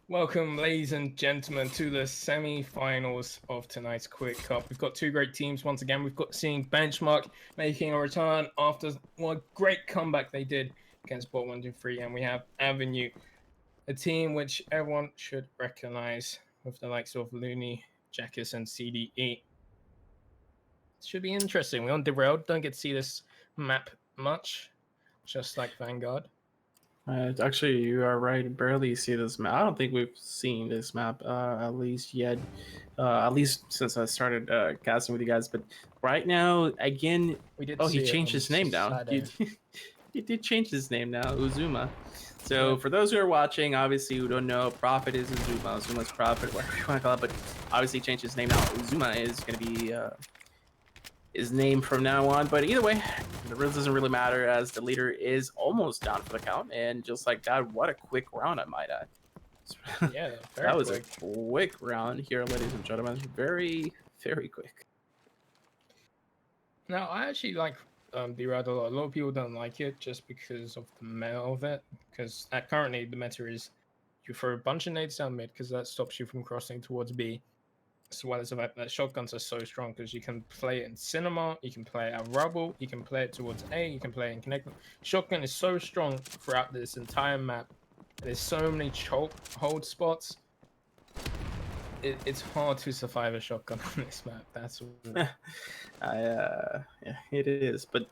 Welcome, ladies and gentlemen, to the semi-finals of tonight's Quick Cup. We've got two great teams once again. We've got seeing Benchmark making a return after what a great comeback they did against Bot 123, and we have Avenue, a team which everyone should recognize with the likes of Looney, Jackus, and CDE. It should be interesting. We're on Derailed. Don't get to see this map much, just like Vanguard. Actually, you are right. Barely see this map. I don't think we've seen this map at least yet. At least since I started casting with you guys. But right now, again, We did he see it changed on his name now. Saturday. He did change his name now, Uzuma. So Yeah. for those who are watching, obviously who don't know, Prophet is Uzuma. Uzuma's Prophet, whatever you want to call it. But obviously changed his name now. Uzuma is going to be his name from now on. But either way, the rules doesn't really matter as the leader is almost down for the count. And just like that, what a quick round, I might add. Yeah, That was quick. a quick round here, ladies and gentlemen. Very, very quick. Now, I actually like Derailed a lot. A lot of people don't like it just because of the meta of it. Because currently the meta is you throw a bunch of nades down mid because that stops you from crossing towards B. As well as the fact that shotguns are so strong because you can play it in cinema, you can play it at rubble, you can play it towards A, you can play it in connect. Shotgun is so strong throughout this entire map. There's so many choke hold spots. It's hard to survive a shotgun on this map. That's all. Yeah, it is. But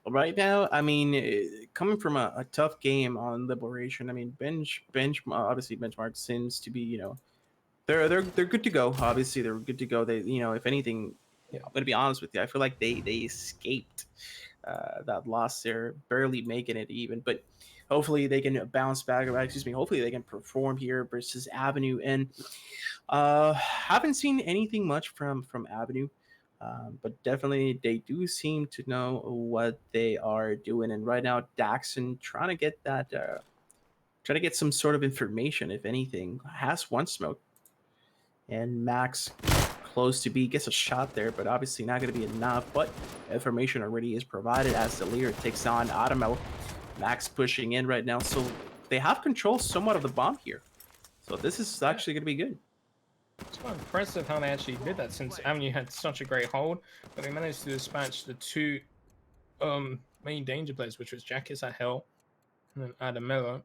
right now, I mean, coming from a tough game on Liberation, I mean, obviously Benchmark seems to be, they're good to go. Obviously, they're good to go. They, if anything, I'm gonna be honest with you. I feel like they escaped that loss there, barely making it even. But hopefully they can bounce back. Hopefully they can perform here versus Avenue. And haven't seen anything much from Avenue. But definitely they do seem to know what they are doing. And right now, Daxon trying to get that, trying to get some sort of information, if anything, has one smoke. And Max close to B gets a shot there, but obviously not going to be enough. But information already is provided as the leader takes on Automel. Max pushing in right now, so they have control somewhat of the bomb here. So this is actually going to be good. It's quite impressive how they actually did that since Avenue had such a great hold, but they managed to dispatch the two main danger players, which was Jackus at Hell and then Adam Miller,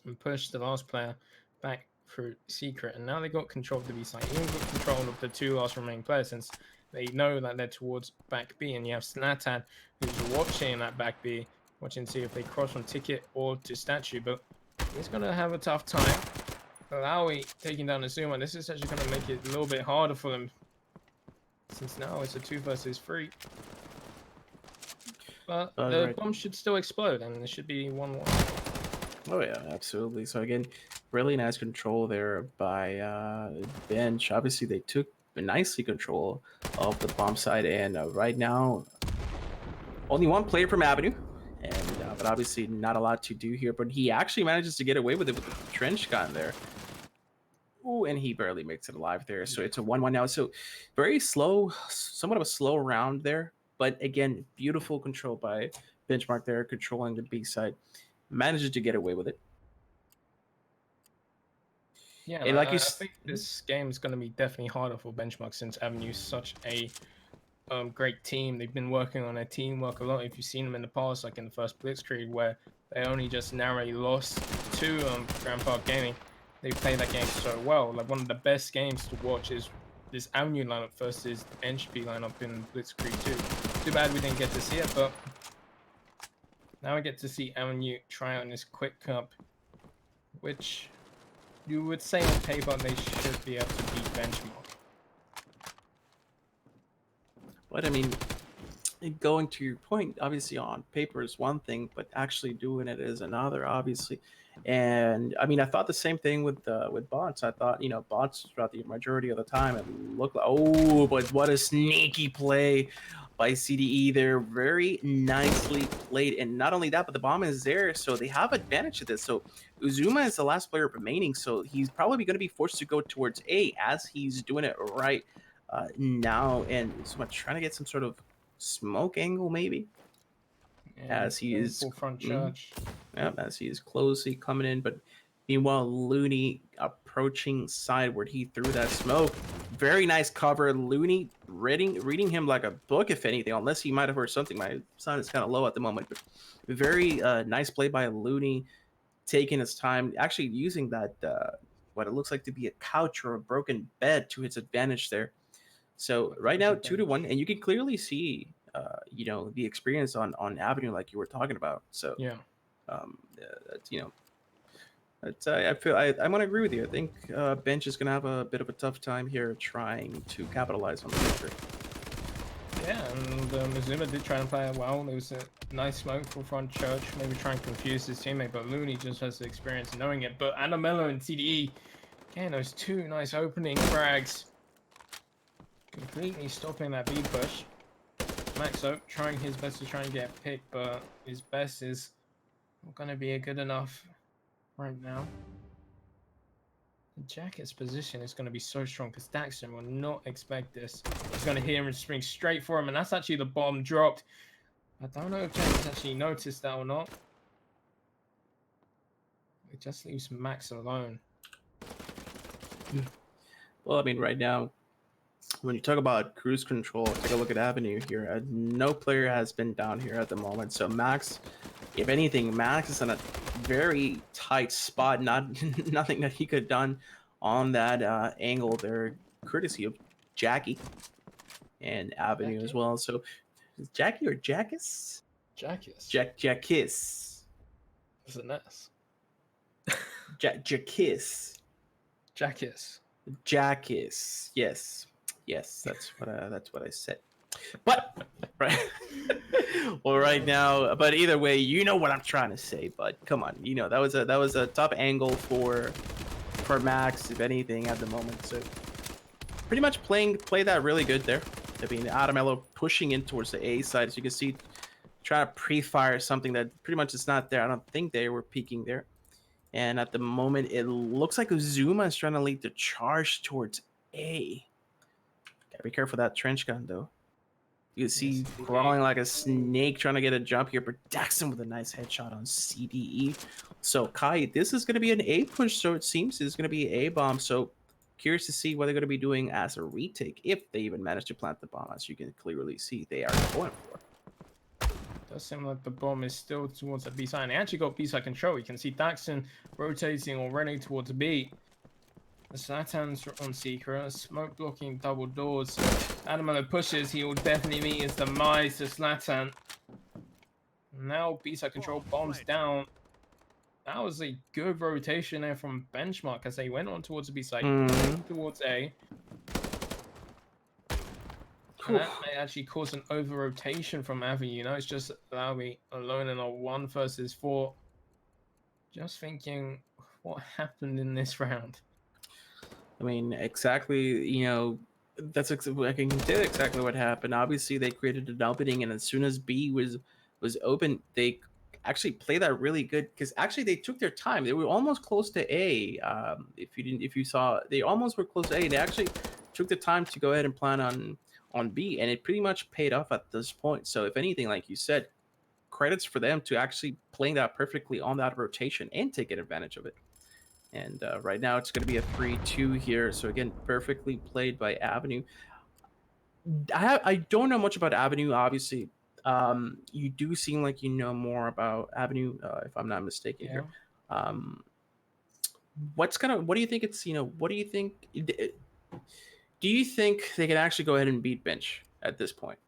and pushed the last player back through Secret. And now they got control of the B side, even got control of the two last remaining players since they know that they're towards back B. And you have Snatan who's watching that back B, watching to see if they cross from Ticket or to Statue, but he's going to have a tough time. Malawi taking down Azuma. This is actually going to make it a little bit harder for them since now it's a 2 versus 3. But the bomb should still explode and it should be 1-1. Oh yeah, absolutely. So again, really nice control there by Bench. Obviously, they took nicely control of the bomb side, and right now, only one player from Avenue, and but obviously not a lot to do here. But he actually manages to get away with it with the trench gun there. Ooh, and he barely makes it alive there. So it's a 1-1 now. So very slow, somewhat of a slow round there. But again, beautiful control by Benchmark there, controlling the B side. Manages to get away with it. Yeah, and like I think this game is going to be definitely harder for Benchmark since Avenue's such a great team. They've been working on their teamwork a lot. If you've seen them in the past, like in the first Blitzkrieg, where they only just narrowly lost to Grand Park Gaming, they played that game so well. Like one of the best games to watch is this Avenue lineup versus the NHP lineup in Blitzkrieg 2. Too bad we didn't get to see it, but now we get to see Avenue try out in this quick cup, which you would say on paper they should be able to beat Benchmark. But I mean, going to your point, obviously on paper is one thing, but actually doing it is another, obviously. And I mean, I thought the same thing with bots. I thought, bots throughout the majority of the time it looked like, oh, but what a sneaky play by CDE there. Very nicely played. And not only that, but the bomb is there, so they have advantage of this. So Uzuma is the last player remaining, so he's probably going to be forced to go towards A as he's doing it right now. And Uzuma trying to get some sort of smoke angle maybe, as he is full front charge. Yep, as he is closely coming in, but Meanwhile, Looney approaching sideward. He threw that smoke. Very nice cover. Looney reading him like a book, if anything, unless he might have heard something. My sound is kind of low at the moment, but very nice play by Looney, taking his time, actually using that what it looks like to be a couch or a broken bed to his advantage there. So right now, 2-1, and you can clearly see, the experience on Avenue, like you were talking about. So Yeah. that's I feel I'm gonna agree with you. I think Bench is gonna have a bit of a tough time here trying to capitalize on the victory. Yeah, and Mizuma did try and play it well. There was a nice smoke for front church, maybe trying to confuse his teammate, but Looney just has the experience knowing it. But Adamello and TDE, again, those two nice opening frags, completely stopping that B push. Maxo trying his best to try and get a pick, but his best is not going to be good enough right now. The Jacket's position is going to be so strong because Daxton will not expect this. He's going to hear him and spring straight for him, and that's actually the bomb dropped. I don't know if Jacket's actually noticed that or not. It just leaves Max alone. Well, I mean, right now, when you talk about cruise control, take a look at Avenue here. No player has been down here at the moment. So Max, if anything, Max is in a very tight spot. Nothing that he could have done on that angle there, courtesy of Jackie and Avenue as well. So is Jackie or Jackus? Jackus. Jackiss. It's an S. Jackiss. Jackiss. Jackiss. Yes, that's what I said. But right, well, right now, but either way, you know what I'm trying to say. But come on, that was a tough angle for Max, if anything, at the moment. So pretty much play that really good there. I mean, Adamello pushing in towards the A side, as you can see, trying to pre-fire something that pretty much is not there. I don't think they were peeking there. And at the moment, it looks like Uzuma is trying to lead the charge towards A. Gotta be careful of that trench gun, though. You can see crawling like a snake trying to get a jump here, but Daxton with a nice headshot on CDE. So, Kai, this is going to be an A push, so it seems it's going to be A bomb. So, curious to see what they're going to be doing as a retake, if they even manage to plant the bomb, as you can clearly see they are going for. Does seem like the bomb is still towards the B side. And they actually got B side control. You can see Daxton rotating already towards B. The Slatan's on Secret, smoke blocking double doors. Adamello pushes, he will definitely meet his demise to Slatan. Now B side control bombs down. That was a good rotation there from Benchmark as they went on towards the B side, towards A. And that may actually cause an over-rotation from Avi. It's just Alawi alone in a 1 versus 4. Just thinking what happened in this round. I mean, exactly, that's I can tell exactly what happened. Obviously, they created an opening, and as soon as B was open, they actually played that really good, because actually they took their time. They were almost close to A. If you saw, they almost were close to A. They actually took the time to go ahead and plan on B, and it pretty much paid off at this point. So if anything, like you said, credits for them to actually playing that perfectly on that rotation and taking advantage of it. And right now it's going to be a 3-2 here. So again, perfectly played by Avenue. I don't know much about Avenue, obviously. You do seem like you know more about Avenue, if I'm not mistaken here. What do you think it's, what do you think? Do you think they can actually go ahead and beat Bench at this point?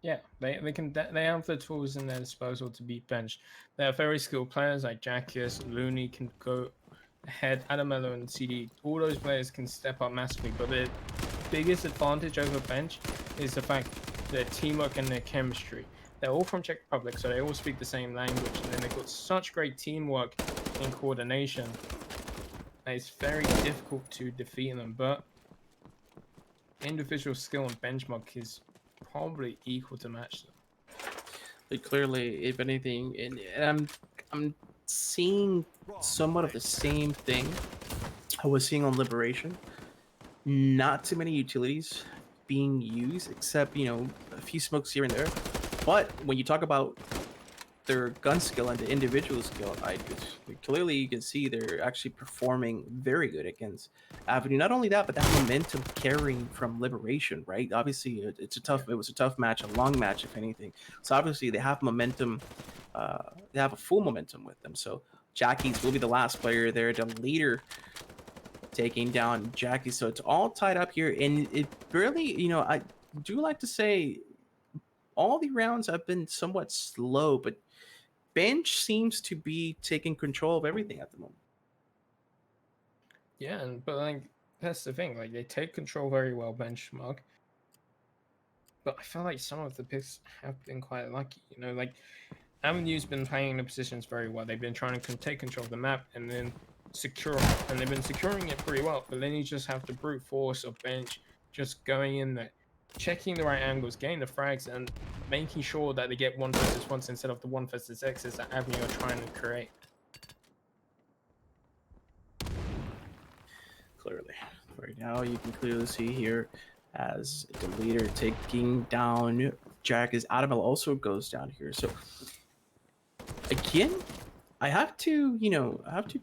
Yeah, they have the tools in their disposal to beat Bench. They are very skilled players like Jackius, Looney can go ahead, Adamello and CD. All those players can step up massively, but the biggest advantage over Bench is the fact their teamwork and their chemistry. They're all from Czech Republic, so they all speak the same language, and then they've got such great teamwork and coordination. It's very difficult to defeat them, but individual skill and benchmark is probably equal to match them. But clearly, if anything, and I'm seeing somewhat of the same thing I was seeing on Liberation. Not too many utilities being used, except a few smokes here and there. But when you talk about their gun skill and the individual skill, clearly you can see they're actually performing very good against Avenue. Not only that, but that momentum carrying from Liberation, right? Obviously, it was a tough match, a long match, if anything. So obviously they have momentum. They have a full momentum with them. So Jackie's will be the last player there, the leader taking down Jackie. So it's all tied up here, and it really, I do like to say all the rounds have been somewhat slow, but Bench seems to be taking control of everything at the moment. Yeah, but like that's the thing. Like they take control very well, Benchmark. But I feel like some of the picks have been quite lucky. Like Avenue's been playing the positions very well. They've been trying to take control of the map and then secure, and they've been securing it pretty well. But then you just have to brute force of Bench just going in there, checking the right angles, getting the frags, and making sure that they get 1v1 instead of the 1v6s that Avenue are trying to create. Clearly, right now you can clearly see here as the leader taking down Jack, as Adamel also goes down here. So again, I have to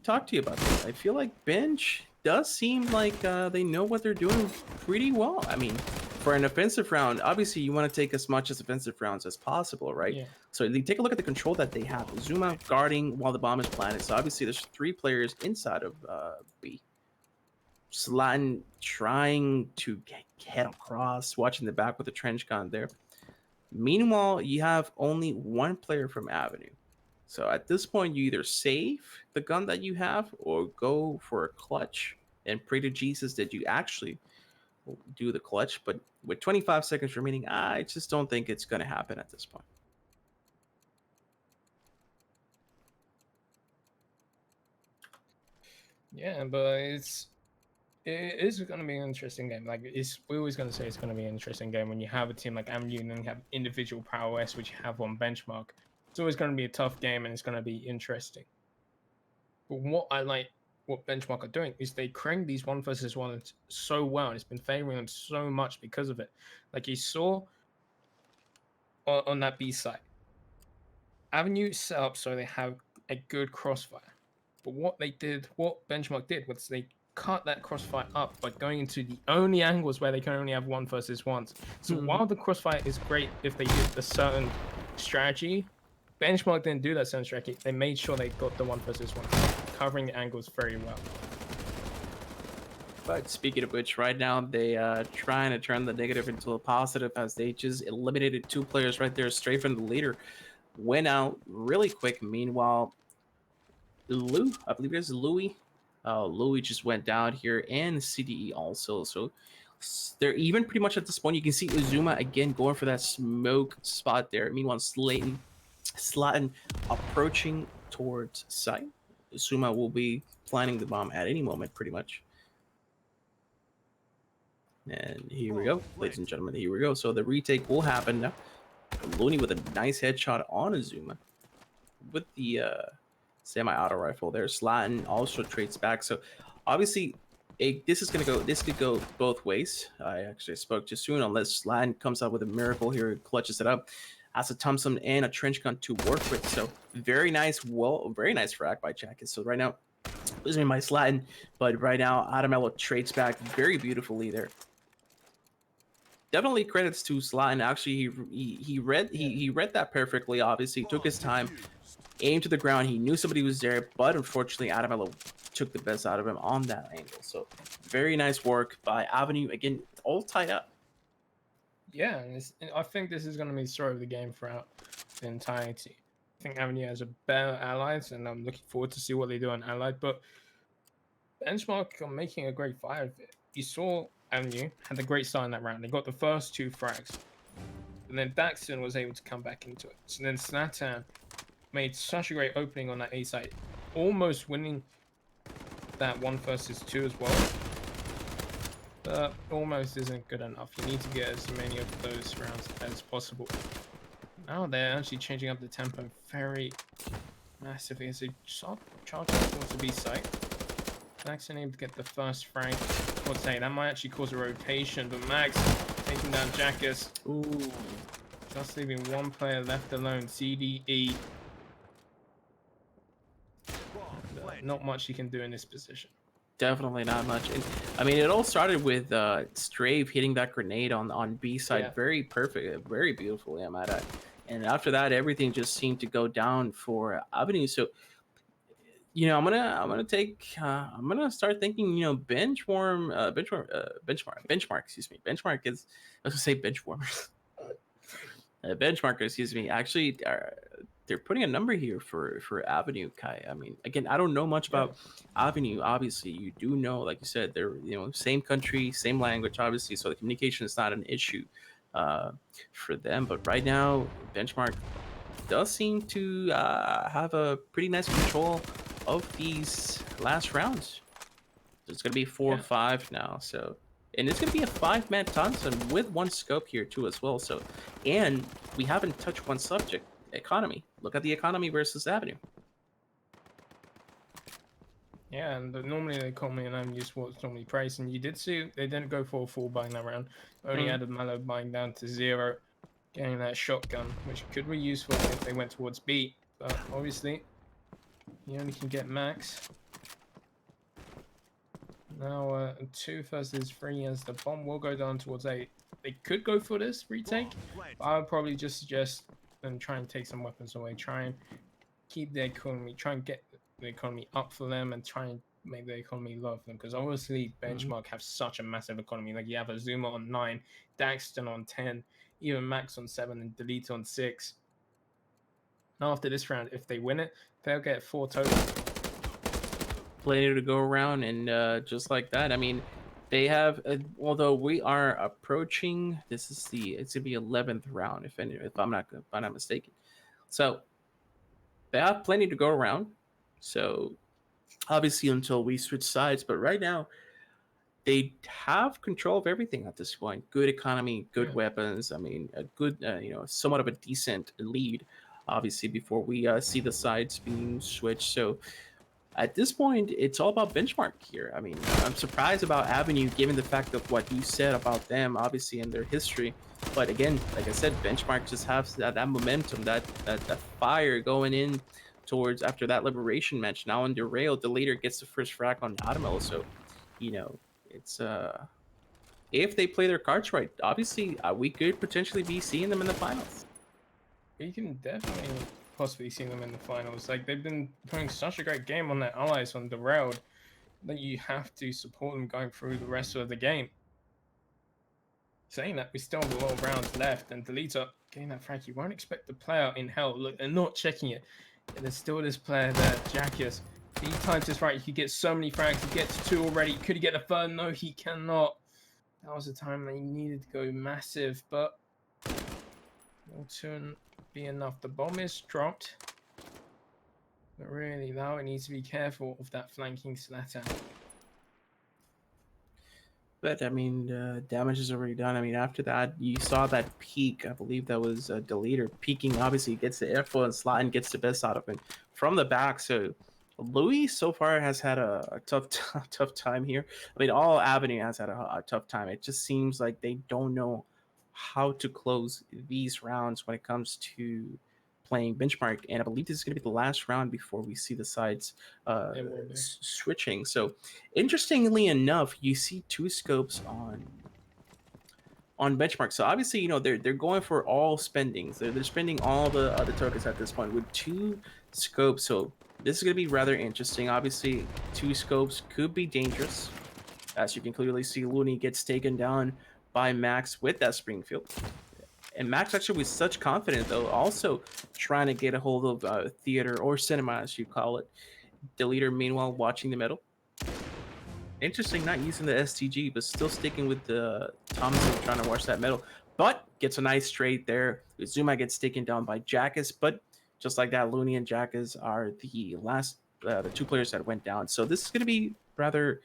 talk to you about this. I feel like Bench does seem like they know what they're doing pretty well. I mean, for an offensive round, obviously you want to take as much as offensive rounds as possible, right? Yeah. So they take a look at the control that they have. Zuma guarding while the bomb is planted. So obviously there's 3 players inside of B. Slatin trying to get across, watching the back with the trench gun there. Meanwhile, you have only 1 player from Avenue. So at this point, you either save the gun that you have or go for a clutch and pray to Jesus that you actually do the clutch. But with 25 seconds remaining, I just don't think it's going to happen at this point. Yeah, but it is going to be an interesting game. Like we're always going to say it's going to be an interesting game when you have a team like Avenue and then you have individual prowess, which you have on Benchmark. It's always going to be a tough game and it's going to be interesting. But what I like, what Benchmark are doing is they crank these 1v1 so well, and it's been favoring them so much because of it. Like you saw on that B side, Avenue set up so they have a good crossfire. But what Benchmark did was they cut that crossfire up by going into the only angles where they can only have 1v1s. So while the crossfire is great if they use a certain strategy, Benchmark didn't do that certain strategy. They made sure they got the 1v1, covering the angles very well. But speaking of which, right now they trying to turn the negative into a positive as they just eliminated 2 players right there straight from the leader. Went out really quick. Meanwhile, I believe it's Louis. Louis just went down here, and CDE also. So they're even pretty much at this point. You can see Uzuma again going for that smoke spot there. Meanwhile, Slatin approaching towards site. Uzuma will be planting the bomb at any moment, pretty much. And here we go, ladies and gentlemen. Here we go. So the retake will happen now. Looney with a nice headshot on Azuma with the semi-auto rifle there. Slatin also trades back. So obviously, this could go both ways. I actually spoke too soon, unless Slatin comes out with a miracle here, clutches it up. Has a Thompson and a trench gun to work with. So very nice frag by Jacket. So right now, losing my Slatin, but right now Adamello trades back very beautifully there. Definitely credits to Slatin. Actually, he read that perfectly. Obviously, he took his time, aimed to the ground. He knew somebody was there, but unfortunately, Adamello took the best out of him on that angle. So very nice work by Avenue. Again, it's all tied up. Yeah, and I think this is going to be the story of the game throughout the entirety. I think Avenue has a better allies, and I'm looking forward to see what they do on allied. But Benchmark are making a great fight of it. You saw Avenue had a great start in that round. They got the first 2 frags, and then Daxton was able to come back into it. So then Snatan made such a great opening on that A side, almost winning that 1v2 as well. But almost isn't good enough. You need to get as many of those rounds as possible. Now they're actually changing up the tempo very massively as they charge towards the B site. Max able to get the first frag. I would say that might actually cause a rotation, but Max taking down Jackus. Ooh, just leaving 1 player left alone. CDE not much he can do in this position. Definitely not much. And I mean, it all started with Strafe hitting that grenade on B side. Yeah. Very perfect, very beautifully, I might add. And after that, everything just seemed to go down for Avenue. So, I'm gonna start thinking, benchmark. Excuse me, benchmark is. I was gonna say bench warmers. Benchmarker, excuse me. Actually, they're putting a number here for Avenue, Kai. I mean, again, I don't know much Yeah. about Avenue. Obviously, you do know, like you said, they're same country, same language, obviously, so the communication is not an issue for them. But right now, Benchmark does seem to have a pretty nice control of these last rounds. So it's gonna be 4-5 now. So. And it's going to be a 5-man Thompson with one scope here too as well. So, and we haven't touched one subject, economy. Look at the economy versus Avenue. Yeah, and normally they call me and I'm used to what's normally priced. And you did see they didn't go for a full buying that round. Only added Mallow buying down to 0, getting that shotgun, which could be useful if they went towards B. But obviously, you only can get max. Now 2 versus 3 as the bomb will go down towards A. They could go for this retake, but I would probably just suggest and try and take some weapons away. Try and keep the economy, try and get the economy up for them and try and make the economy low for them. Because obviously Benchmark have such a massive economy. Like you have a Zuma on 9, Daxton on 10, even Max on 7 and Delete on 6. Now after this round, if they win it, they'll get 4 total. Plenty to go around, and just like that, I mean, they have. Although we are approaching, it's gonna be 11th round, if I'm not mistaken. So they have plenty to go around. So obviously, until we switch sides, but right now they have control of everything at this point. Good economy, good weapons. I mean, a good, somewhat of a decent lead. Obviously, before we see the sides being switched, so. At this point, it's all about Benchmark here. I mean, I'm surprised about Avenue given the fact of what you said about them, obviously, in their history. But again, like I said, Benchmark just has that momentum, that fire going in towards after that Liberation match. Now on Derailed, the leader gets the first frag on Adamel. So, it's if they play their cards right, obviously, we could potentially be seeing them in the finals. You can definitely possibly see them in the finals. Like they've been putting such a great game on their allies on Derailed that you have to support them going through the rest of the game. Saying that, we still have a lot of rounds left, and Delete up getting that frag. You won't expect the player in hell. Look, they're not checking it. And there's still this player there, Jackius. If he times this right, he could get so many frags. He gets 2 already. Could he get the 3rd? No, he cannot. That was the time they needed to go massive, but will soon be enough. The bomb is dropped, but really now it needs to be careful of that flanking Slatan. But I mean, damage is already done. I mean, after that, you saw that peak. I believe that was a Deleter peaking. Obviously, gets the airflow and Slatan gets the best out of him from the back. So Louis so far has had a tough time here. I mean, all Avenue has had a tough time. It just seems like they don't know how to close these rounds when it comes to playing Benchmark, and I believe this is going to be the last round before we see the sides switching. So interestingly enough, you see 2 scopes on Benchmark. So obviously, they're going for all spendings. They're spending all the other tokens at this point with 2 scopes. So this is going to be rather interesting. Obviously, 2 scopes could be dangerous, as you can clearly see. Looney gets taken down by Max with that Springfield. And Max actually with such confidence, though, also trying to get a hold of theater or cinema, as you call it. The leader, meanwhile, watching the medal. Interesting, not using the STG, but still sticking with the Thompson, trying to watch that medal. But gets a nice trade there. Zuma gets taken down by Jackus, but just like that, Looney and Jackus are the last, the 2 players that went down. So this is going to be rather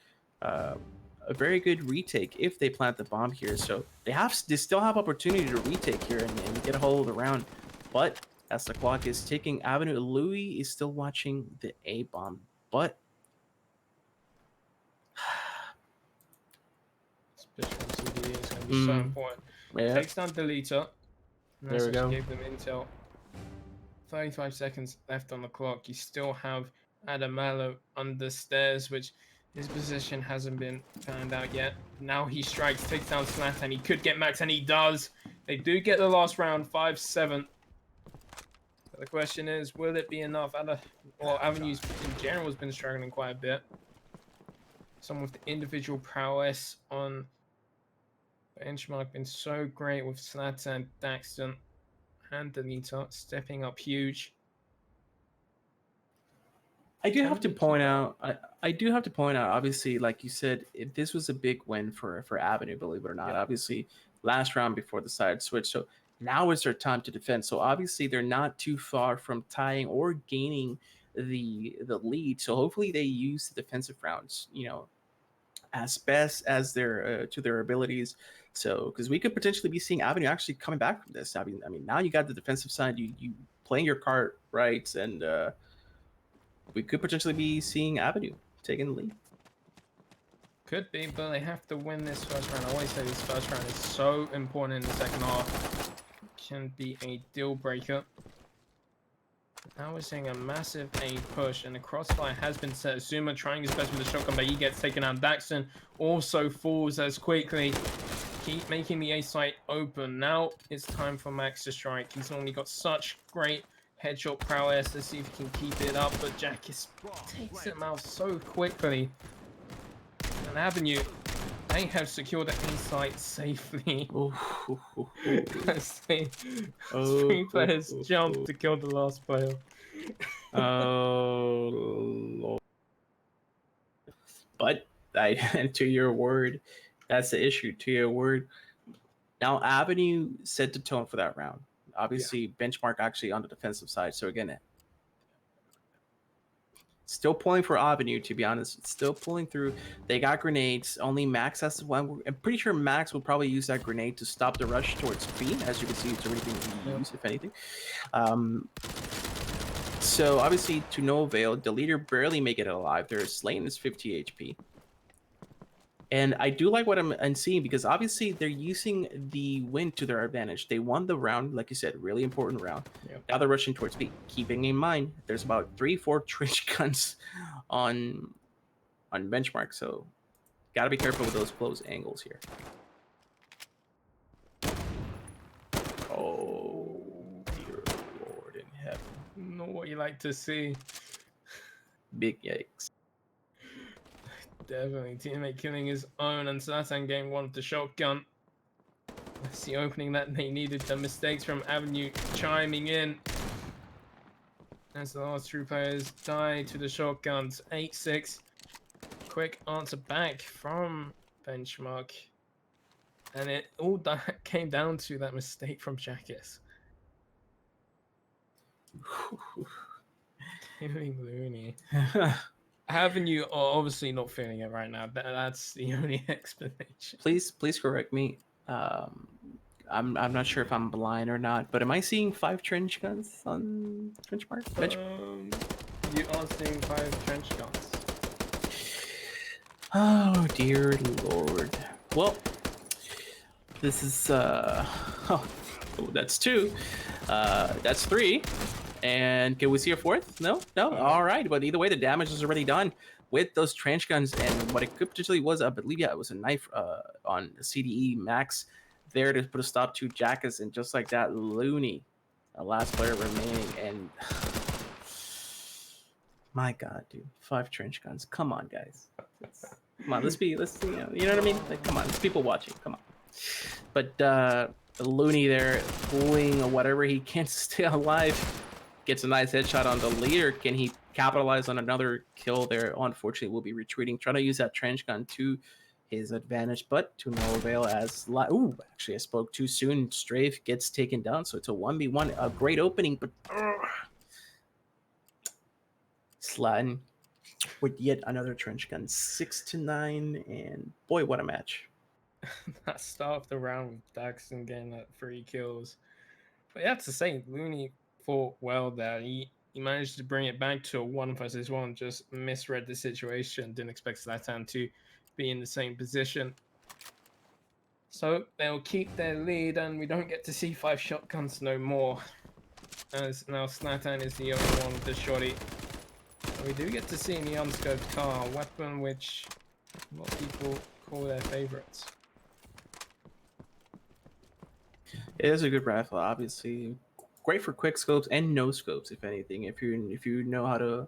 a very good retake if they plant the bomb here. So they still have opportunity to retake here and get a hold of the round. But as the clock is ticking, Avenue Louis is still watching the A bomb. But this pitch from CDE is going to be so important. Yeah. Takes down Deleter. There we go. Gave them intel. 35 seconds left on the clock. You still have Adamalo under stairs, which his position hasn't been found out yet. Now he strikes, takes down Slat, and he could get Max, and he does. They do get the last round, 5-7. But the question is, will it be enough? Avenues in general has been struggling quite a bit. Some with the individual prowess on Benchmark been so great with Slat and Daxton and Delita stepping up huge. I do have to point out. I do have to point out. Obviously, like you said, this was a big win for Avenue. Believe it or not. Yeah. Obviously, last round before the side switch. So now is their time to defend. So obviously, they're not too far from tying or gaining the lead. So hopefully, they use the defensive rounds. As best as their to their abilities. So because we could potentially be seeing Avenue actually coming back from this. I mean, now you got the defensive side. You playing your card right and. We could potentially be seeing Avenue taking the lead. Could be, but they have to win this first round. I always say this first round is so important in the second half. It can be a deal breaker. Now we're seeing a massive A push, and the crossfire has been set. Zuma trying his best with the shotgun, but he gets taken out. Daxton also falls as quickly. Keep making the A site open. Now it's time for Max to strike. He's normally got such great headshot prowess. Let's see if he can keep it up, but Jackus takes him out so quickly. And Avenue, they have secured the A site safely. As three players jumped to kill the last player. Oh Lord! But to your word, that's the issue. To your word. Now Avenue set the tone for that round. Obviously, Benchmark actually on the defensive side. So again, still pulling for Avenue, to be honest. Still pulling through. They got grenades. Only Max has one. I'm pretty sure Max will probably use that grenade to stop the rush towards B. As you can see, it's already being used, if anything. So obviously, to no avail. The leader barely make it alive. Their Slane is 50 HP. And I do like what I'm seeing because obviously they're using the win to their advantage. They won the round, like you said, really important round. Yep. Now they're rushing towards B. Keeping in mind, there's about 3-4 trench guns on Benchmark, so gotta be careful with those close angles here. Oh, dear Lord in heaven! Not what you like to see. Big yikes. Definitely teammate killing his own, and Zlatan getting one with the shotgun. That's the opening that they needed. The mistakes from Avenue chiming in. As the last two players die to the shotguns. 8-6. Quick answer back from Benchmark. And it all came down to that mistake from Jackus. Killing Looney. Avenue are obviously not feeling it right now. That's the only explanation. Please correct me. I'm not sure if I'm blind or not, but am I seeing 5 trench guns on Benchmark? You are seeing 5 trench guns. Oh dear Lord. Well, this is that's 2. That's 3. And can we see a 4th? No. All right, but either way, the damage is already done with those trench guns, and what it could potentially was, I believe, it was a knife on CDE Max there to put a stop to Jackus, and just like that, Looney, the last player remaining, and my God, dude, 5 trench guns. Come on, guys. Come on, let's you know what I mean? Like, come on, there's people watching. Come on. But Looney there pulling whatever he can to stay alive. Gets a nice headshot on the leader. Can he capitalize on another kill there? Unfortunately, will be retreating, trying to use that trench gun to his advantage, but to no avail as... Ooh, actually, I spoke too soon. Strafe gets taken down, so it's a 1v1. A great opening, but... Slatin with yet another trench gun. 6-9, and boy, what a match. That start of the round with Daxton getting that 3 kills. But you have to say, Looney fought well there. He managed to bring it back to a 1 versus 1, just misread the situation, didn't expect Zlatan to be in the same position. So they'll keep their lead, and we don't get to see 5 shotguns no more. As now Zlatan is the only one with the shotty. We do get to see in the unscoped car, a weapon which a lot of people call their favorites. It is a good rifle, obviously. Great for quick scopes and no scopes, if anything, if you know how to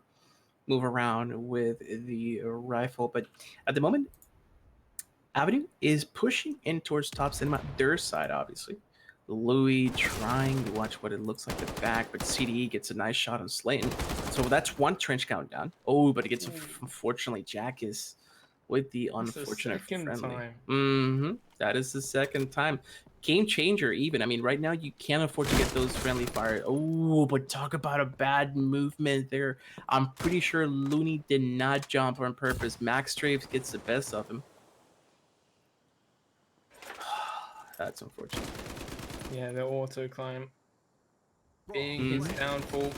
move around with the rifle. But at the moment, Avenue is pushing in towards top cinema, their side, obviously. Louis trying to watch what it looks like the back, but CDE gets a nice shot on Slayton. So that's one trench count down. Oh, but it gets, unfortunately, Jack is with the unfortunate friendly. That is the second time. Game changer, even. I mean, right now you can't afford to get those friendly fire. Oh, but talk about a bad movement there. I'm pretty sure Looney did not jump on purpose. Max Strapes gets the best of him. That's unfortunate. Yeah, the auto climb being his downfall.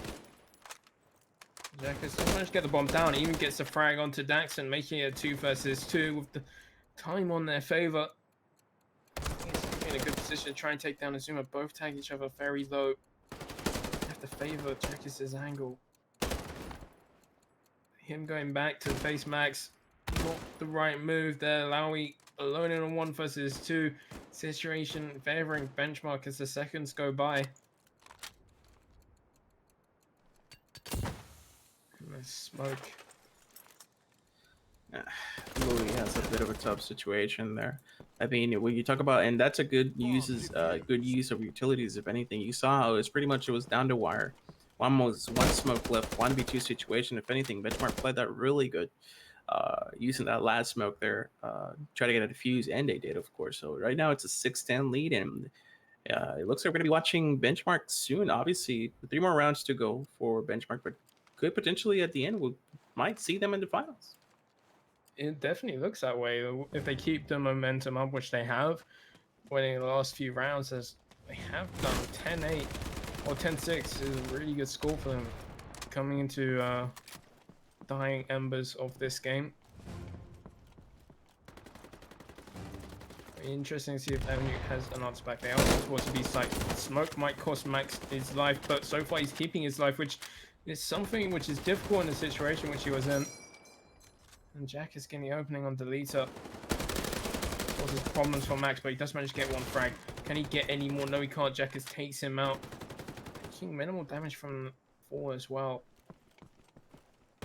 Jack has still managed to get the bomb down. Even gets the frag onto Daxon, making it 2 versus 2 with the time on their favor. He's in a good position to try and take down Azuma. Both tag each other very low. Have to favor Jack's angle. Him going back to face Max, not the right move there. Lowy alone in a 1 versus 2 situation, favoring Benchmark as the seconds go by. And the smoke. Louis has a bit of a tough situation there. I mean, when you talk about, and that's a good use of utilities. If anything, you saw how it was down to wire. One smoke left, 1v2 situation. If anything, Benchmark played that really good, using that last smoke there, try to get a defuse, and they did, of course. So right now it's a 6-10 lead, and it looks like we're gonna be watching Benchmark soon. Obviously, 3 more rounds to go for Benchmark, but could potentially at the end we might see them in the finals. It definitely looks that way. If they keep the momentum up, which they have, winning the last few rounds, as they have done, 10-8 or 10-6 is a really good score for them coming into dying embers of this game. Interesting to see if Avenue has an answer back. They are towards the B site. Smoke might cost Max his life, but so far he's keeping his life, which is something which is difficult in the situation which he was in. And Jack is getting the opening on Deleter. Causes problems for Max, but he does manage to get 1 frag. Can he get any more? No, he can't. Jack takes him out. Taking minimal damage from 4 as well.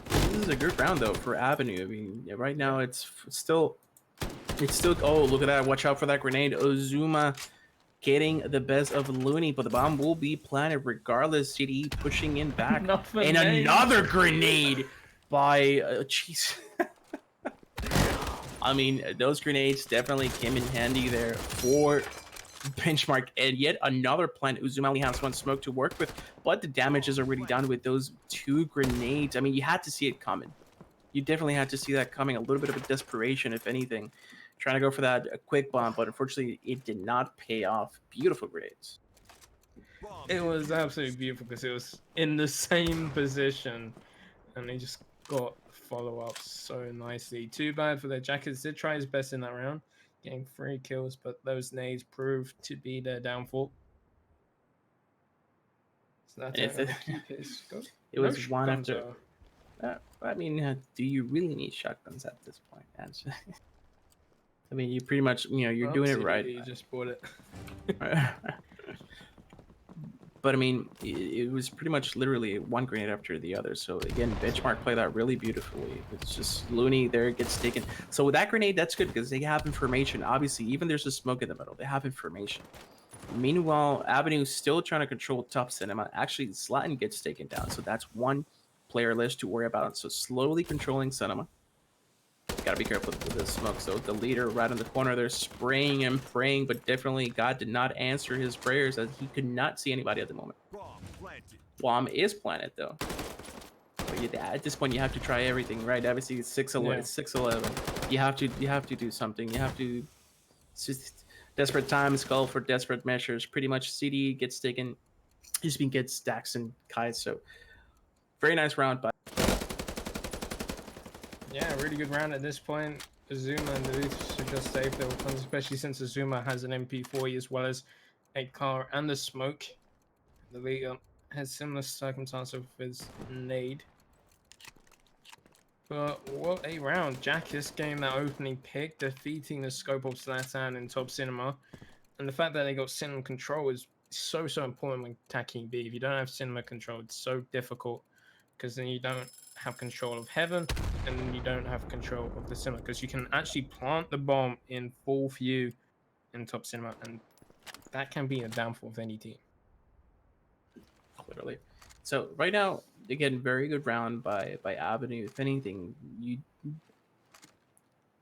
This is a good round though for Avenue. I mean, right now it's still. Oh, look at that! Watch out for that grenade. Ozuma getting the best of Looney, but the bomb will be planted regardless. CDE pushing in back, and another grenade by jeez. I mean, those grenades definitely came in handy there for Benchmark, and yet another plant. Uzuma only has 1 smoke to work with, but the damage is already done with those 2 grenades. I mean, you had to see it coming. You definitely had to see that coming. A little bit of a desperation, if anything, trying to go for that quick bomb, but unfortunately, it did not pay off. Beautiful grenades. It was absolutely beautiful because it was in the same position, and they just got follow-up so nicely. Too bad for their Jackets. Did try his best in that round, getting 3 kills, but those nades proved to be their downfall. So that's keep his scope. It was one after. I mean, do you really need shotguns at this point? I mean, you pretty much, you're doing it right. You just bought it. But I mean, it was pretty much literally 1 grenade after the other. So again, Benchmark played that really beautifully. It's just Looney there gets taken. So with that grenade, that's good because they have information. Obviously, even there's a smoke in the middle, they have information. Meanwhile, Avenue still trying to control top cinema. Actually, Slatin gets taken down. So that's 1 player list to worry about. So slowly controlling cinema. Gotta be careful with the smoke. So the leader right in the corner there spraying and praying, but definitely God did not answer his prayers as he could not see anybody at the moment. Bomb is planted though. But at this point you have to try everything, right? Obviously it's 6-11. You have to do something. You have to. It's just desperate times call for desperate measures. Pretty much CD gets taken. Gets Dax and Kai. So very nice round by. Yeah, really good round at this point. Azuma and the Luths are just safe their weapons, especially since Azuma has an MP40 as well as a car and the smoke. The leader has similar circumstances with his nade. But what a round. Jackus getting that opening pick, defeating the scope of Zlatan in top cinema. And the fact that they got cinema control is so important when attacking B. If you don't have cinema control, it's so difficult because then you don't have control of heaven and you don't have control of the cinema because you can actually plant the bomb in full view in top cinema, and that can be a downfall of any team. Literally. So right now, again, very good round by Avenue. If anything,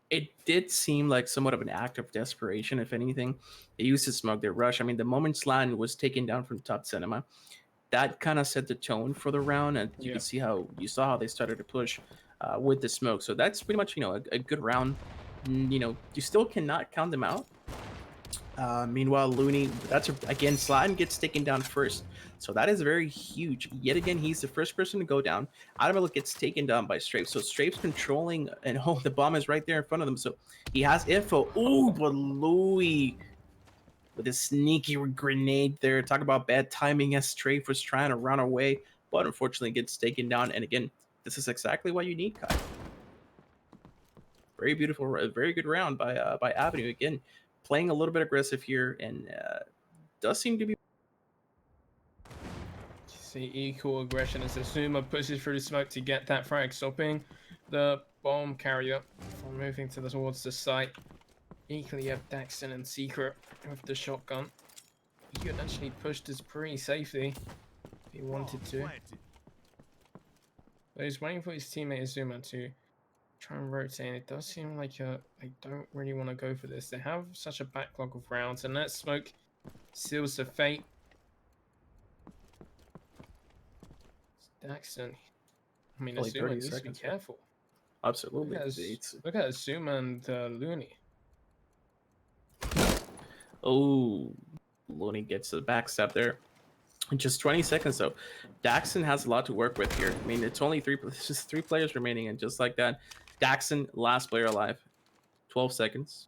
it did seem like somewhat of an act of desperation. If anything, they used to smoke their rush. I mean, the moment Slan was taken down from top cinema, that kind of set the tone for the round, and you could see how they started to push with the smoke. So that's pretty much a good round. You still cannot count them out. Meanwhile, Looney, again, Slatin gets taken down first. So that is very huge. Yet again, he's the first person to go down. Adamel gets taken down by Strafe. So Strafe's controlling, and the bomb is right there in front of them. So he has info. Ooh, but Louis with a sneaky grenade there. Talk about bad timing as Strafe was trying to run away, but unfortunately gets taken down. And again, this is exactly what you need, Kai. Very beautiful, very good round by Avenue. Again, playing a little bit aggressive here, and does seem to be. See equal aggression as Azuma pushes through the smoke to get that frag, stopping the bomb carrier from moving towards the site. Equally, you have Daxon and Secret with the shotgun. He could actually push this pretty safely if he wanted to. But he's waiting for his teammate Azuma to try and rotate, and it does seem like they don't really want to go for this. They have such a backlog of rounds, and that smoke seals the fate. Daxon, I mean, Azuma needs to be careful. Absolutely. Look at Azuma and Looney. Oh, Looney gets the backstab there. In just 20 seconds, though. Daxon has a lot to work with here. I mean, it's only just three players remaining, and just like that, Daxon, last player alive. 12 seconds.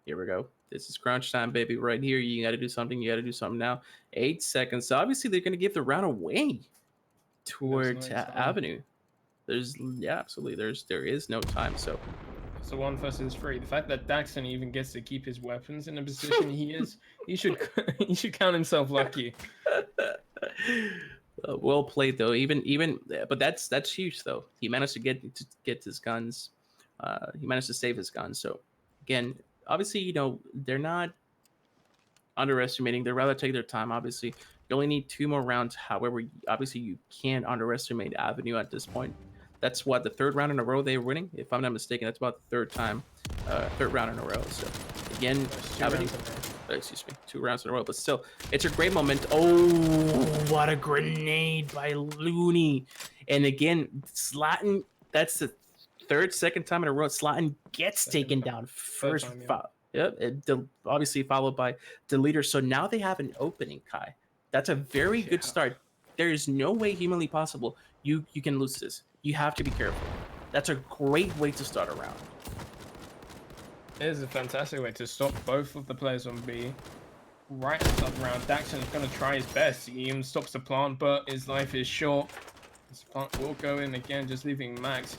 Here we go. This is crunch time, baby. Right here, you got to do something. You got to do something now. 8 seconds. So obviously, they're going to give the round away towards Avenue. Absolutely. There is no time. So 1 versus 3. The fact that Daxon even gets to keep his weapons in the position he is, he should count himself lucky. Well played though. But that's huge though. He managed to get his guns. He managed to save his guns. So again, obviously, they're not underestimating. They'd rather take their time. Obviously, you only need 2 more rounds. However, obviously, you can't underestimate Avenue at this point. That's what, the 3rd round in a row they're winning. If I'm not mistaken, that's about the 3rd round in a row. So again, Avenue. Excuse me, 2 rounds in a row, but still, it's a great moment. Oh, what a grenade by Looney! And again, Slatin. That's the second time in a row. Slatin gets taken down first. Obviously followed by the leader. So now they have an opening, Kai. That's a very good start. There is no way humanly possible you can lose this. You have to be careful. That's a great way to start a round. It is a fantastic way to stop both of the players on B. Right at the start of the round, Daxon is going to try his best. He even stops the plant, but his life is short. This plant will go in again, just leaving Max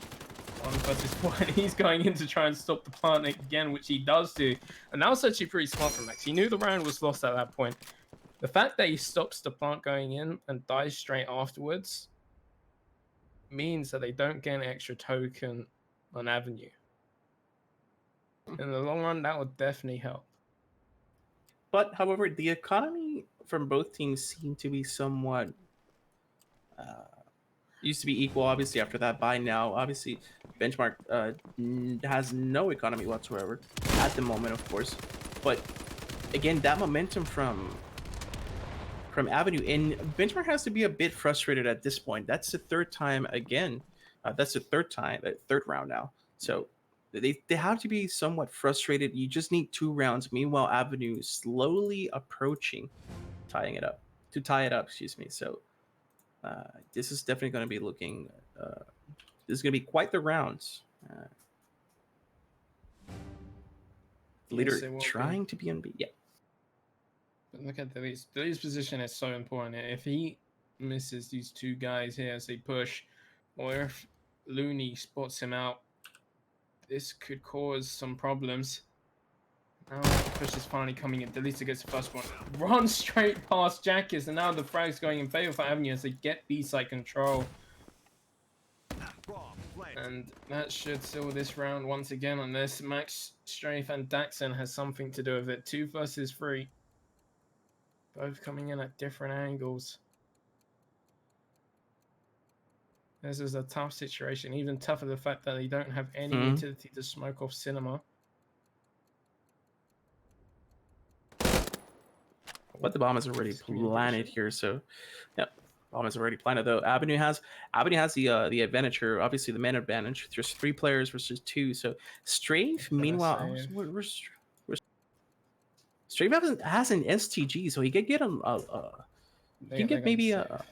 1 versus 1. He's going in to try and stop the plant again, which he does do. And that was actually pretty smart from Max. He knew the round was lost at that point. The fact that he stops the plant going in and dies straight afterwards means that they don't get an extra token on Avenue. In the long run, that would definitely help. But, however, the economy from both teams seemed to be somewhat used to be equal. Obviously, after that buy now, obviously, Benchmark has no economy whatsoever at the moment, of course. But again, that momentum from Avenue, and Benchmark has to be a bit frustrated at this point. That's the 3rd time again. That's the 3rd round now. So they have to be somewhat frustrated. You just need 2 rounds. Meanwhile, Avenue slowly approaching to tie it up. Excuse me. So this is definitely going to be looking. This is going to be quite the rounds. Leader trying to be on B. Yeah. But look at Delete's. Delete's position is so important. If he misses these 2 guys here as they push, or if Looney spots him out. This could cause some problems. Now the push is finally coming in. Delita gets the first one. Run straight past Jackis, and now the frag's going in favor for Avenue as they get B-side control. And that should seal this round once again, unless Max, Strafe, and Daxon has something to do with it. 2 versus 3. Both coming in at different angles. This is a tough situation, even tougher the fact that they don't have any utility to smoke off Cinema. But the bomb is already planted here, so yep, bomb is already planted though. Avenue has the advantage here, obviously the man advantage. There's 3 players versus 2, so Strafe. Meanwhile, Strafe has an STG, so he could get maybe a.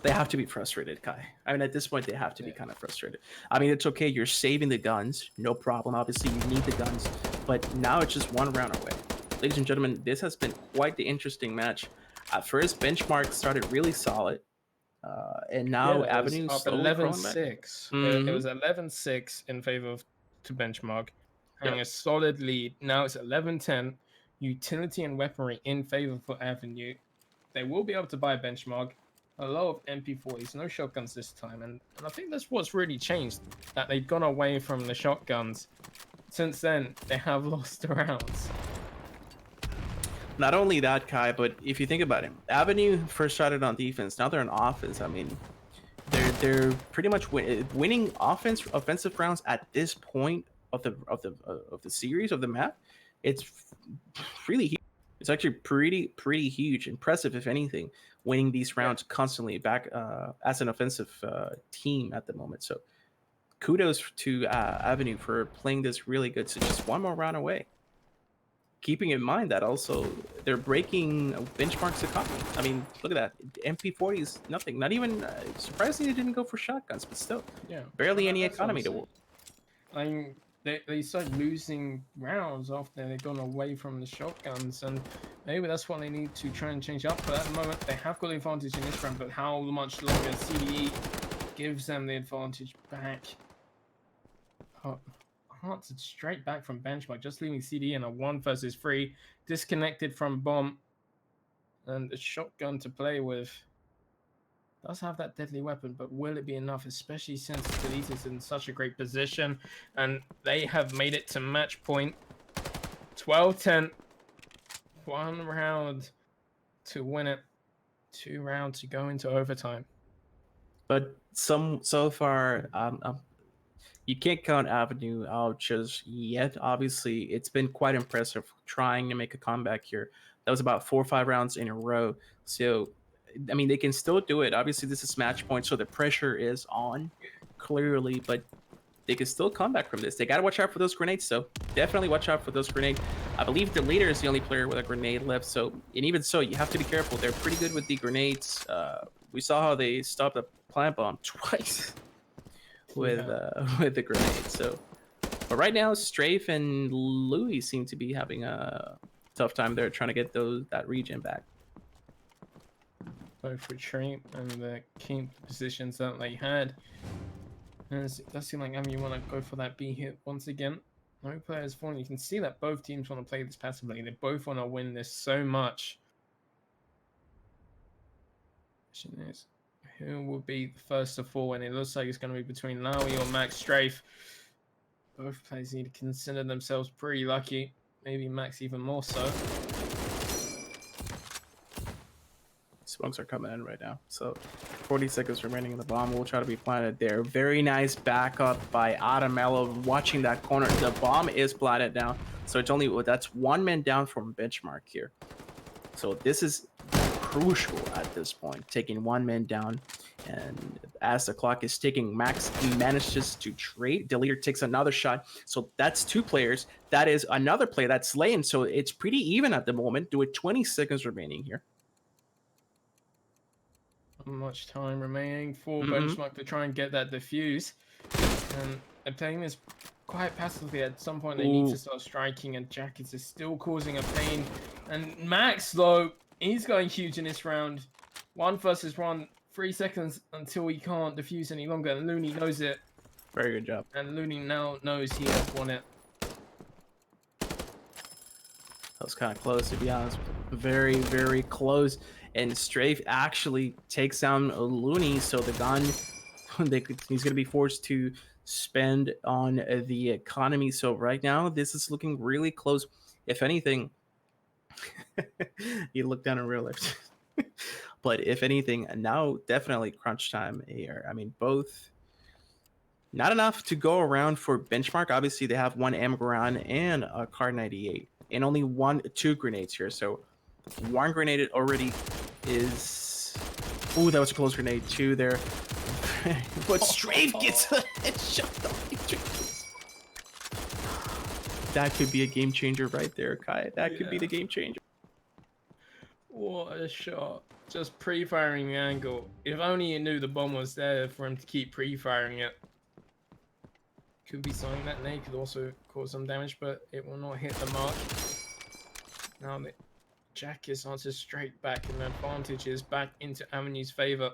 They have to be frustrated, Kai. I mean, at this point, they have to be kind of frustrated. I mean, it's okay. You're saving the guns. No problem. Obviously, you need the guns. But now it's just 1 round away. Ladies and gentlemen, this has been quite the interesting match. At first, Benchmark started really solid. And now Avenue up 11-6. It was 11-6 in favor of to Benchmark. Having a solid lead. Now it's 11-10. Utility and weaponry in favor for Avenue. They will be able to buy Benchmark. A lot of MP40s, no shotguns this time, and I think that's what's really changed, that they've gone away from the shotguns. Since then, they have lost the rounds. Not only that, Kai, but if you think about it, Avenue first started on defense, now they're on offense. I mean, they're pretty much winning offensive rounds at this point of the series of the map. It's really huge. It's actually pretty huge, impressive if anything, winning these rounds constantly back as an offensive team at the moment. So kudos to Avenue for playing this really good. So just 1 more round away. Keeping in mind that also they're breaking Benchmark's economy. I mean, look at that. MP40 is nothing. Not even surprisingly, they didn't go for shotguns, but still, barely any economy to work. I mean, they started losing rounds after they've gone away from the shotguns, and maybe that's what they need to try and change up. But at the moment, they have got the advantage in this round, but how much longer CDE gives them the advantage back? Hearts straight back from Benchmark, just leaving CDE in a 1 versus 3, disconnected from Bomb, and a shotgun to play with. Does have that deadly weapon, but will it be enough, especially since Delita is in such a great position, and they have made it to match point. 12-10. 1 round to win it. 2 rounds to go into overtime. But so far, you can't count Avenue out just yet. Obviously, it's been quite impressive trying to make a comeback here. That was about 4 or 5 rounds in a row. So, I mean, they can still do it. Obviously, this is match point, so the pressure is on, clearly, but they can still come back from this. They got to watch out for those grenades, so definitely watch out for those grenades. I believe the leader is the only player with a grenade left, so, and even so, you have to be careful. They're pretty good with the grenades. We saw how they stopped a plant bomb twice with the grenade. So, but right now, Strafe and Louis seem to be having a tough time. They're trying to get that region back. Both retreat and keep the positions that they had. And it does seem like you want to go for that B hit once again. No players falling. You can see that both teams want to play this passively. They both want to win this so much. Question is, who will be the first to fall? And it looks like it's going to be between Lowy or Max Strafe. Both players need to consider themselves pretty lucky. Maybe Max even more so. Smokes are coming in right now. So 40 seconds remaining in the bomb. We'll try to be planted there. Very nice backup by Adamello watching that corner. The bomb is planted now. So it's that's 1 man down from Benchmark here. So this is crucial at this point, taking 1 man down. And as the clock is ticking, Max manages to trade. Deleter takes another shot. So that's 2 players. That is another play that's laying. So it's pretty even at the moment. With 20 seconds remaining here. Not much time remaining for Benchmark to try and get that defuse. And they're playing this quite passively. At some point, they need to start striking, and Jackets is still causing a pain. And Max, though, he's going huge in this round. 1 versus 1 3 seconds until he can't defuse any longer, and Looney knows it. Very good job. And Looney now knows he has won it. That was kind of close, to be honest. Very, very close. And Strafe actually takes down Looney, so the gun he's going to be forced to spend on the economy. So right now, this is looking really close. If anything, you look down and realize. But if anything, now definitely crunch time here. I mean, both not enough to go around for benchmark. Obviously, they have one Amgaran and a Car 98, and only two grenades here. So one grenade already is. Ooh, that was a close grenade. Two there. But Strafe gets a headshot. That could be a game changer right there, Kai. That could be the game changer. What a shot. Just pre-firing the angle. If only you knew the bomb was there for him to keep pre-firing it. Could be something that nade could also cause some damage, but it will not hit the mark. Now the Jackis answers straight back, and the advantage is back into Avenue's favor.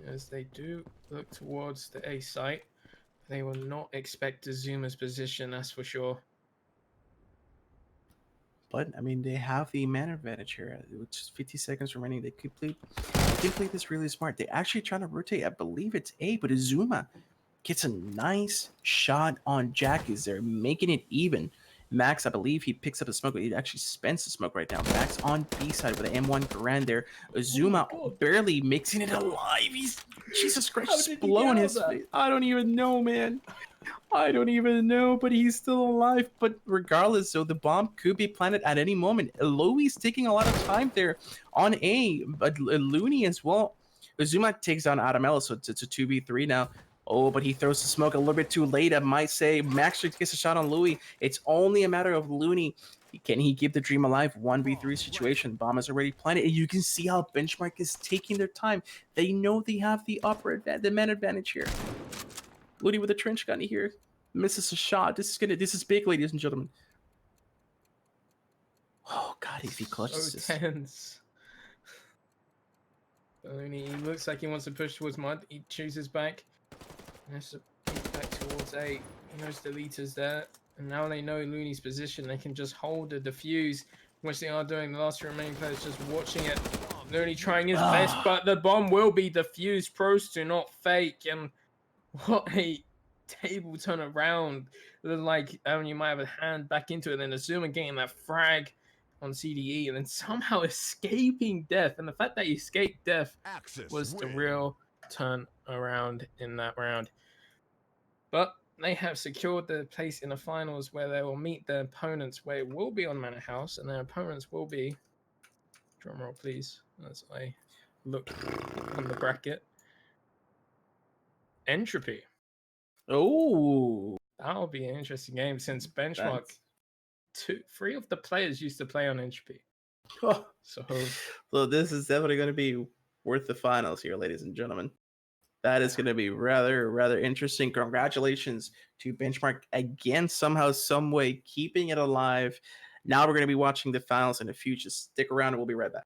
As they do look towards the A site, they will not expect Azuma's position, that's for sure. But I mean, they have the man advantage here, which is 50 seconds remaining. They could play this really smart. They're actually trying to rotate. I believe it's A, but Azuma gets a nice shot on Jackie's there, making it even. Max, I believe he picks up the smoke, but he actually spends the smoke right now. Max on B side with an M1 Garand there. Azuma barely mixing it alive. He's Jesus Christ, just blowing his face. I don't even know, man. I don't even know, but he's still alive. But regardless, so the bomb could be planted at any moment. Louie's taking a lot of time there on A, but Looney as well. Azuma takes down Adamella, so it's a 2v3 now. Oh, but he throws the smoke a little bit too late. I might say Max gets a shot on Louis. It's only a matter of Looney. Can he keep the dream alive? 1v3 situation. Bomb is already planted. And you can see how Benchmark is taking their time. They know they have the man advantage here. Looney with a trench gun here. Misses a shot. This is big, ladies and gentlemen. Oh god, if he clutches this. So tense. Looney, he looks like he wants to push towards mud. He chooses back. He has to move back towards A. He knows the leader's there. And now they know Looney's position. They can just hold the defuse, which they are doing. The last two remaining players just watching it. Looney trying his best, but the bomb will be defused. Pros do not fake. And what a table turn around. Like, you might have a hand back into it. And then Azuma getting that frag on CDE and then somehow escaping death. And the fact that he escaped death was the real turn around in that round. But they have secured their place in the finals, where they will meet their opponents, where it will be on Manor House, and their opponents will be, drumroll please, as I look on the bracket, Entropy. Oh, that'll be an interesting game, since Benchmark, three of the players used to play on Entropy. Oh. So this is definitely going to be worth the finals here, ladies and gentlemen. That is going to be rather interesting. Congratulations to Benchmark again, somehow, some way, keeping it alive. Now we're going to be watching the finals in the future. Stick around and we'll be right back.